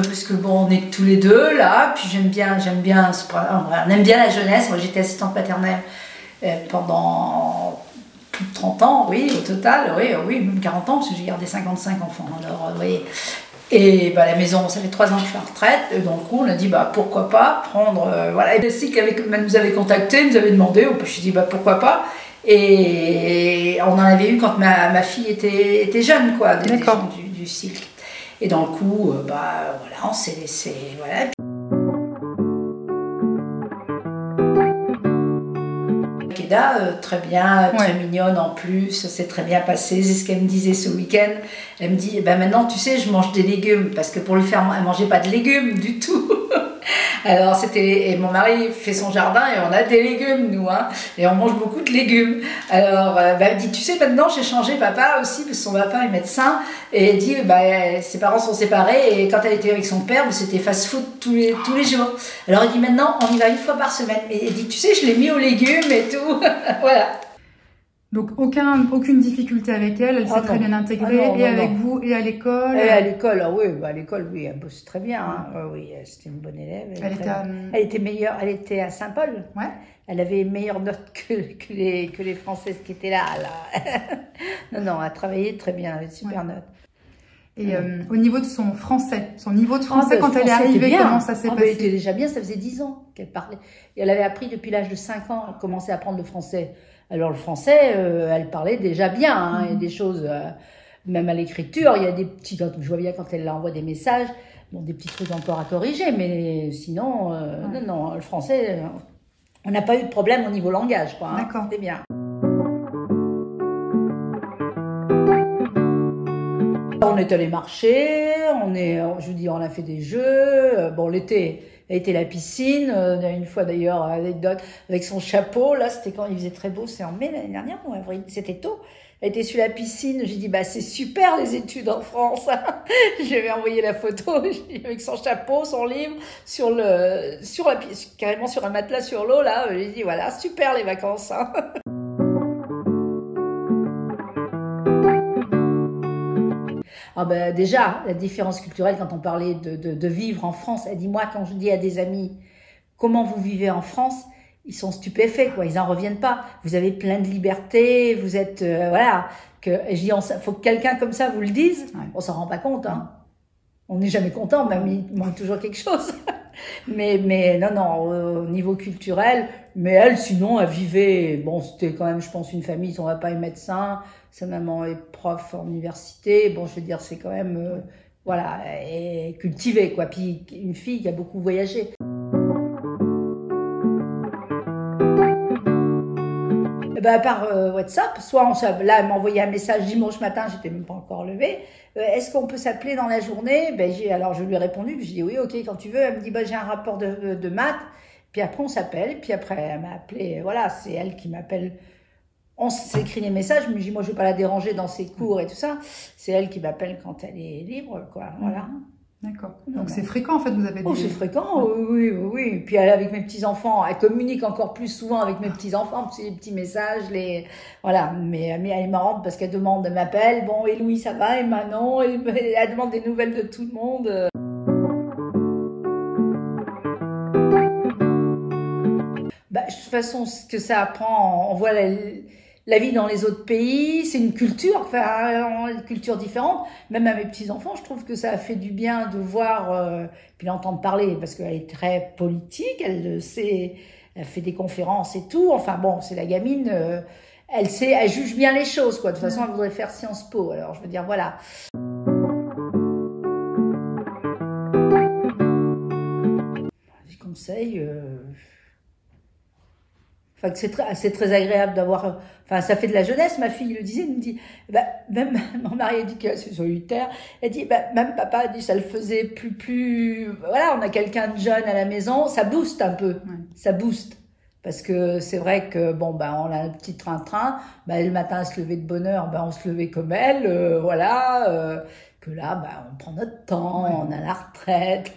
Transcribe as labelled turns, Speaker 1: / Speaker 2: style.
Speaker 1: parce que bon, on est que tous les deux là, puis on aime bien la jeunesse. Moi j'étais assistante paternelle pendant plus de 30 ans, oui, au total, oui, même 40 ans, parce que j'ai gardé 55 enfants, alors oui. Et bah, la maison, ça fait 3 ans que je suis en retraite, et donc on a dit bah, pourquoi pas prendre, voilà. Et le SIC nous avait contacté, nous avait demandé, je me suis dit bah, pourquoi pas. Et on en avait eu quand ma fille était jeune, quoi, des gens du SIC. Et dans le coup, bah, voilà, on s'est laissé, voilà. Très bien, très mignonne en plus, ça s'est très bien passé, c'est ce qu'elle me disait ce week-end. Elle me dit, ben maintenant tu sais, je mange des légumes, parce que pour lui faire, elle mangeait pas de légumes du tout. Alors et mon mari fait son jardin et on a des légumes nous, hein, et on mange beaucoup de légumes. Alors elle dit, tu sais maintenant j'ai changé papa aussi, parce que son papa est médecin, et elle dit, ses parents sont séparés, et quand elle était avec son père, c'était fast-food tous les jours. Alors elle dit, maintenant on y va 1 fois par semaine, et elle dit, tu sais, je l'ai mis aux légumes et tout. Voilà.
Speaker 2: Donc aucune difficulté avec elle, elle s'est très bien intégrée, avec vous et à l'école.
Speaker 1: Et à l'école, à l'école, oui, elle bosse très bien, hein. Oui, c'était une bonne élève. Elle était meilleure, elle était à Saint-Paul.
Speaker 2: Ouais.
Speaker 1: Elle avait meilleure note que les Françaises qui étaient là. Non, elle a travaillé très bien, elle avait de super notes.
Speaker 2: Et au niveau de son niveau de français, quand elle est arrivée, comment ça s'est passé?
Speaker 1: Elle était déjà bien, ça faisait 10 ans qu'elle parlait. Et elle avait appris depuis l'âge de 5 ans, elle commençait à apprendre le français. Alors le français, elle parlait déjà bien, hein, il y a des choses, même à l'écriture, il y a des petits, je vois bien quand elle envoie des messages, bon, des petits trucs encore à corriger, mais sinon, non, le français, on n'a pas eu de problème au niveau langage, quoi. Hein.
Speaker 2: D'accord.
Speaker 1: C'était bien. On est allé marcher, je vous dis, on a fait des jeux, bon, l'été, elle était à la piscine, une fois d'ailleurs, anecdote, avec son chapeau, là, c'était quand il faisait très beau, c'est en mai l'année dernière, ou avril, c'était tôt. Elle était sur la piscine, j'ai dit, bah, c'est super les études en France. Je lui ai envoyé la photo, avec son chapeau, son livre, carrément sur un matelas sur l'eau, là, j'ai dit, voilà, super les vacances, hein. Ah ben déjà, la différence culturelle, quand on parlait de vivre en France, elle dit, moi, quand je dis à des amis, comment vous vivez en France, ils sont stupéfaits, quoi, ils en reviennent pas. Vous avez plein de liberté, vous êtes, voilà, je dis, faut que quelqu'un comme ça vous le dise, on s'en rend pas compte, hein. On n'est jamais content, même il manque toujours quelque chose. mais non, au niveau culturel, mais elle, sinon, elle vivait, bon, c'était quand même, je pense, une famille, son papa est médecin, sa maman est prof en université, bon, je veux dire, c'est quand même, voilà, et cultivée, quoi, puis une fille qui a beaucoup voyagé. À part WhatsApp, soit là, elle m'a envoyé un message dimanche matin, j'étais même pas encore levée. Est-ce qu'on peut s'appeler dans la journée? Alors je lui ai répondu, j'ai dit oui, ok, quand tu veux. Elle me dit j'ai un rapport de maths. Puis après on s'appelle, puis après elle m'a appelé. Voilà, c'est elle qui m'appelle. On s'écrit des messages, mais je dis moi je veux pas la déranger dans ses cours et tout ça. C'est elle qui m'appelle quand elle est libre, quoi. Voilà.
Speaker 2: D'accord. Donc c'est fréquent en fait, vous avez des...
Speaker 1: Oh, c'est fréquent, oui. Puis avec mes petits-enfants, elle communique encore plus souvent avec mes petits-enfants, les petits messages, voilà. Mais elle est marrante parce qu'elle demande, elle m'appelle, bon, et Louis ça va, et Manon, elle demande des nouvelles de tout le monde. De toute façon, ce que ça apprend, on voit la vie dans les autres pays, c'est une culture, une culture différente. Même à mes petits-enfants, je trouve que ça a fait du bien de voir, puis l'entendre parler, parce qu'elle est très politique, elle le sait, elle fait des conférences et tout. Enfin bon, c'est la gamine, elle juge bien les choses, quoi. De toute façon, elle voudrait faire Sciences Po, alors je veux dire, voilà. Des conseils... Enfin, c'est très agréable d'avoir, enfin, ça fait de la jeunesse, ma fille le disait, elle me dit, même mon mari a dit que c'est solitaire, elle dit, même papa a dit, ça le faisait plus, voilà, on a quelqu'un de jeune à la maison, ça booste un peu, ça booste. Parce que c'est vrai que, bon, on a un petit train-train, le matin, elle se levait de bonne heure, on se levait comme elle, voilà, que là, on prend notre temps, on a la retraite.